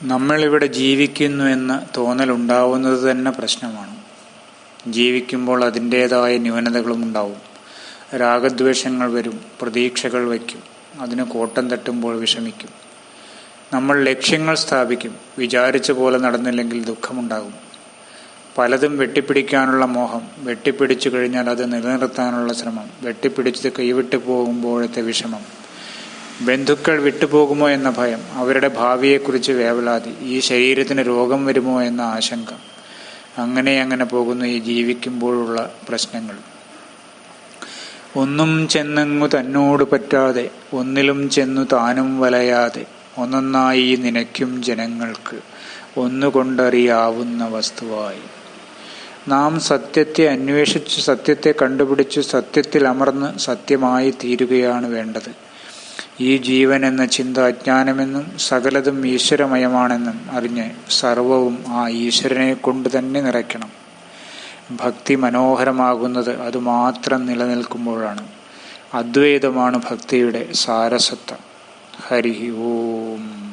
നമ്മളിവിടെ ജീവിക്കുന്നു എന്ന തോന്നലുണ്ടാവുന്നത് തന്നെ പ്രശ്നമാണ്. ജീവിക്കുമ്പോൾ അതിൻ്റേതായ ന്യൂനതകളും ഉണ്ടാവും. രാഗദ്വേഷങ്ങൾ വരും, പ്രതീക്ഷകൾ വയ്ക്കും, അതിന് കോട്ടം തട്ടുമ്പോൾ വിഷമിക്കും. നമ്മൾ ലക്ഷ്യങ്ങൾ സ്ഥാപിക്കും, വിചാരിച്ച പോലെ നടന്നില്ലെങ്കിൽ ദുഃഖമുണ്ടാകും. പലതും വെട്ടിപ്പിടിക്കാനുള്ള മോഹം, വെട്ടിപ്പിടിച്ചു കഴിഞ്ഞാൽ അത് നിലനിർത്താനുള്ള ശ്രമം, വെട്ടിപ്പിടിച്ചത് കൈവിട്ടു പോകുമ്പോഴത്തെ വിഷമം, ബന്ധുക്കൾ വിട്ടുപോകുമോ എന്ന ഭയം, അവരുടെ ഭാവിയെക്കുറിച്ച് വേവലാതി, ഈ ശരീരത്തിന് രോഗം വരുമോ എന്ന ആശങ്ക. അങ്ങനെ പോകുന്നു ഈ ജീവിക്കുമ്പോഴുള്ള പ്രശ്നങ്ങൾ. ഒന്നും ചെന്നങ്ങു തന്നോട് പറ്റാതെ, ഒന്നിലും ചെന്നു താനും വലയാതെ, ഒന്നൊന്നായി നനയ്ക്കും ജനങ്ങൾക്ക് ഒന്നുകൊണ്ടറിയാവുന്ന വസ്തുവായി. നാം സത്യത്തെ അന്വേഷിച്ച്, സത്യത്തെ കണ്ടുപിടിച്ച്, സത്യത്തിൽ അമർന്ന് സത്യമായി തീരുകയാണ് വേണ്ടത്. ഈ ജീവൻ എന്ന ചിന്ത അജ്ഞാനമെന്നും സകലതും ഈശ്വരമയമാണെന്നും അറിഞ്ഞ് സർവവും ആ ഈശ്വരനെ കൊണ്ട് തന്നെ നിറയ്ക്കണം. ഭക്തി മനോഹരമാകുന്നത് അതുമാത്രം നിലനിൽക്കുമ്പോഴാണ്. അദ്വൈതമാണ് ഭക്തിയുടെ സാരസത്ത. ഹരി ഓം.